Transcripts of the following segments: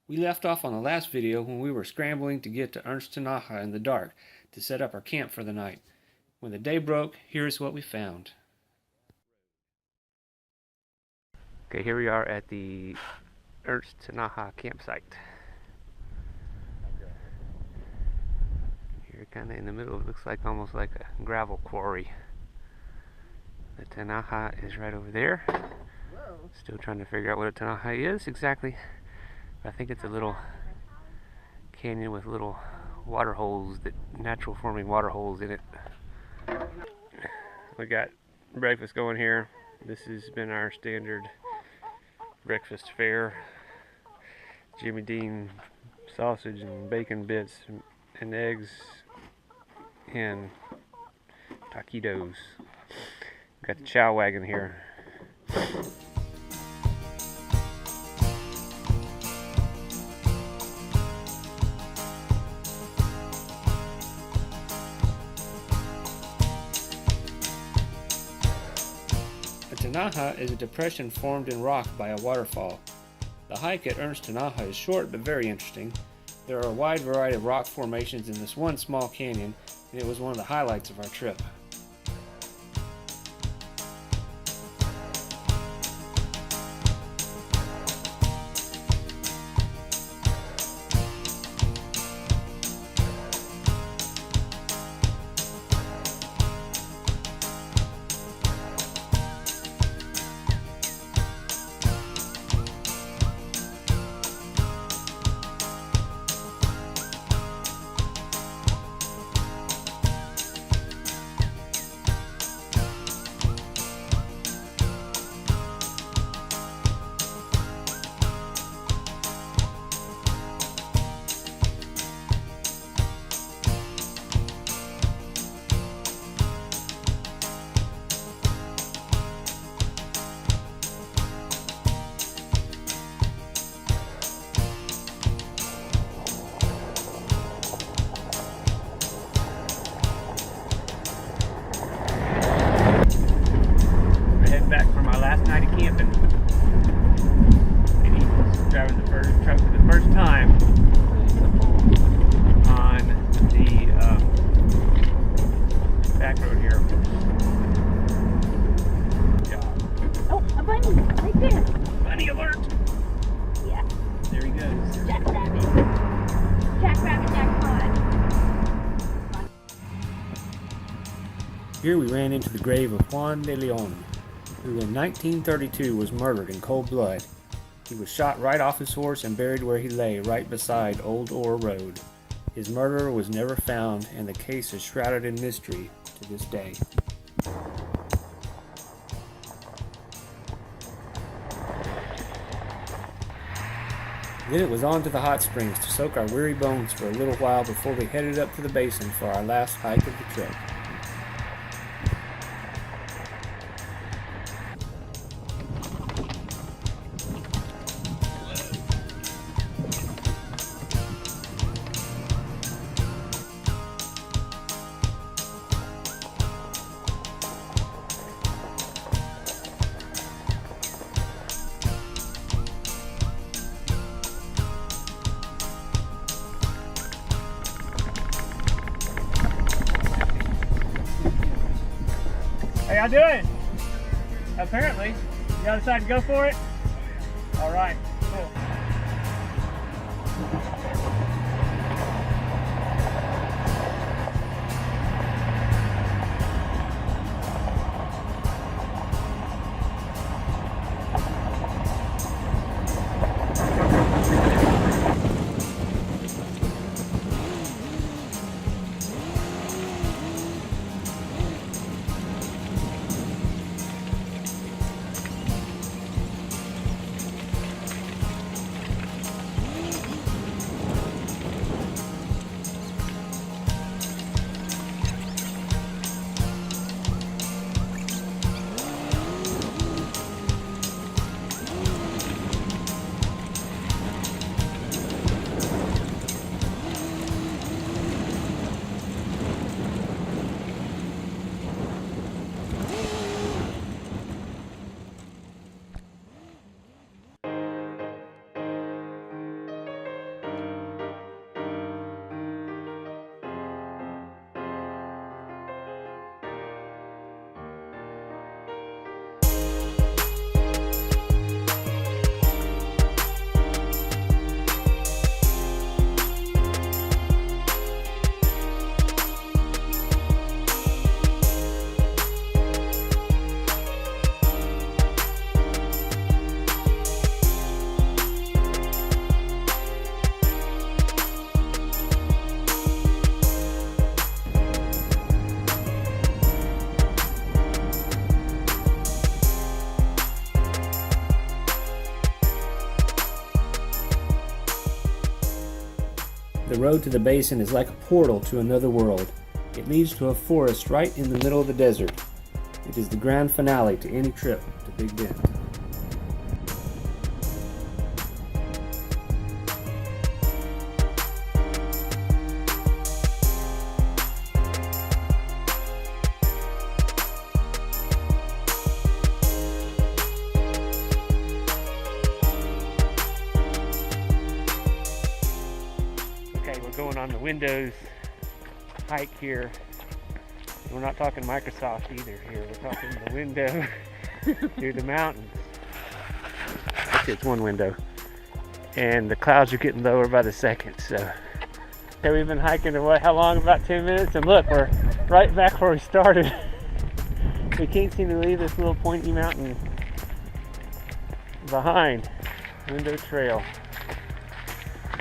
We left off on the last video when we were scrambling to get to Ernst Tinaja in the dark to set up our camp for the night. When the day broke, here's what we found. Okay, here we are at the Ernst Tinaja campsite. Here kind of in the middle, it looks like almost like a gravel quarry. The Tinaja is right over there. Still trying to figure out what a Tinaja is exactly. I think it's a little canyon with little water holes, natural forming water holes in it. We got breakfast going here. This has been our standard breakfast fare. Jimmy Dean sausage and bacon bits and eggs and taquitos. Got the chow wagon here. A Tinaja is a depression formed in rock by a waterfall. The hike at Ernst Tinaja is short but very interesting. There are a wide variety of rock formations in this one small canyon, and it was one of the highlights of our trip. Back from our last night of camping, and he's driving the truck for the first time on the back road here. Good job. Oh, a bunny right there. Bunny alert! Yeah. There he goes. Jackrabbit. Jackrabbit, jackpot. Here we ran into the grave of Juan de Leon, who in 1932 was murdered in cold blood. He was shot right off his horse and buried where he lay, right beside Old Ore Road. His murderer was never found, and the case is shrouded in mystery to this day. Then it was on to the hot springs to soak our weary bones for a little while before we headed up to the basin for our last hike of the trip. How y'all doing? Apparently. Y'all decided to go for it? Alright, cool. The road to the basin is like a portal to another world. It leads to a forest right in the middle of the desert. It is the grand finale to any trip to Big Bend. Okay, we're going on the Windows hike here. We're not talking Microsoft either here. We're talking the window through the mountains. Actually, it's one window. And the clouds are getting lower by the second, so. Okay, we've been hiking how long? About 10 minutes, and look, we're right back where we started. We can't seem to leave this little pointy mountain behind. Window Trail.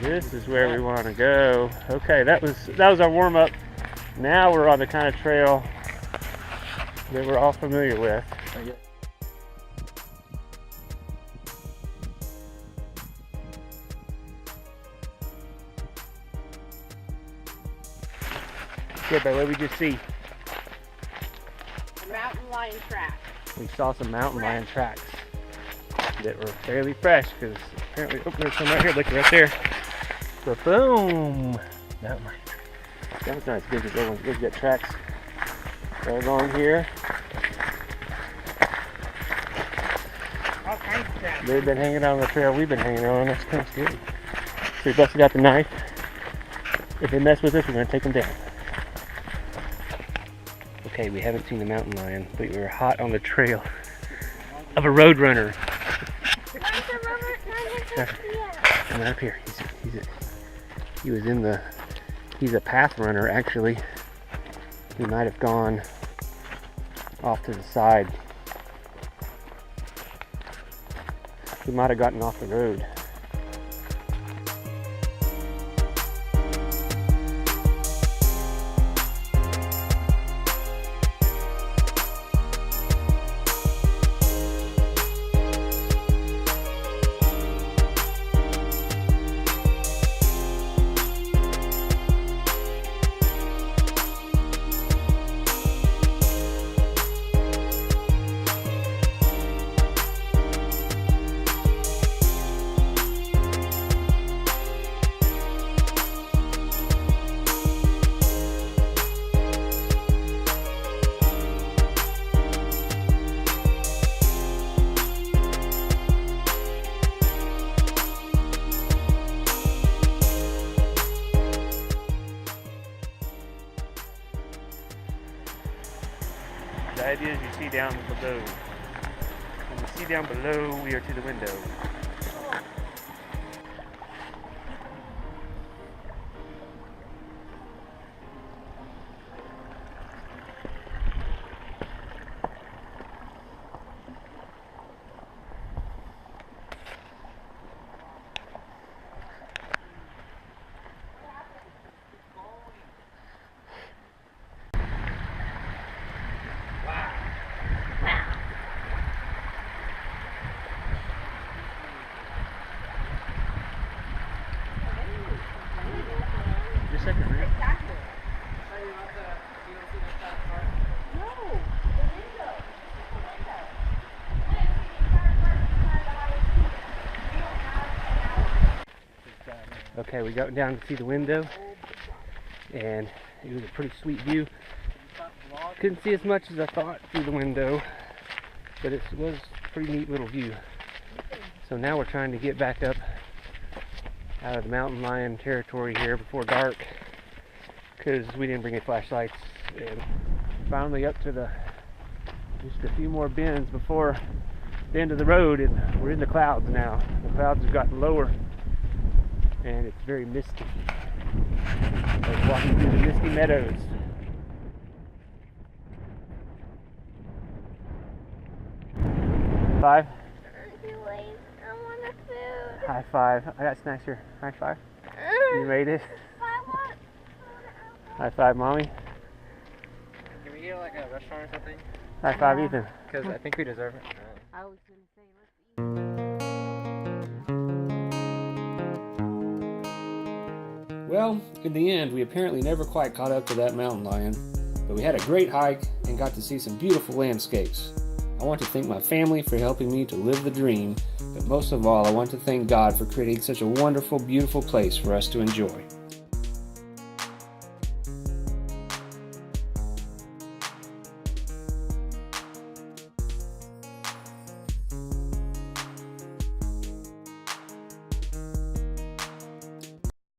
This is where we want to go. Okay, that was our warm-up. Now we're on the kind of trail that we're all familiar with. Good, but what did we just see? A mountain lion track. We saw some mountain lion tracks that were fairly fresh because apparently, oh, there's some right here. Look right there. So boom, mountain lion track. That was not as big as the other ones. We've got tracks right along here. All kinds of tracks. They've been hanging out on the trail we've been hanging on. That's kind of scary. So we busted out the knife. If they mess with us, we're going to take them down. Okay, we haven't seen the mountain lion, but we were hot on the trail of a road runner. Coming up here. He's a path runner actually. He might have gone off to the side. He might have gotten off the road. The idea is you see down below. When you see down below, we are to the window. Okay, we got down to see the window, and it was a pretty sweet view. Couldn't see as much as I thought through the window, but it was a pretty neat little view. So now we're trying to get back up out of the mountain lion territory here before dark, because we didn't bring any flashlights, and finally up to just a few more bends before the end of the road, and we're in the clouds now. The clouds have gotten lower, and it's very misty. Like walking through the misty meadows. Five. I want a food. High five. I got snacks here. High five. You made it. I want High five, mommy. Can we eat like a restaurant or something? High five, Ethan. Because I think we deserve it. I was going to say, let's eat. Well, in the end, we apparently never quite caught up to that mountain lion, but we had a great hike and got to see some beautiful landscapes. I want to thank my family for helping me to live the dream, but most of all, I want to thank God for creating such a wonderful, beautiful place for us to enjoy.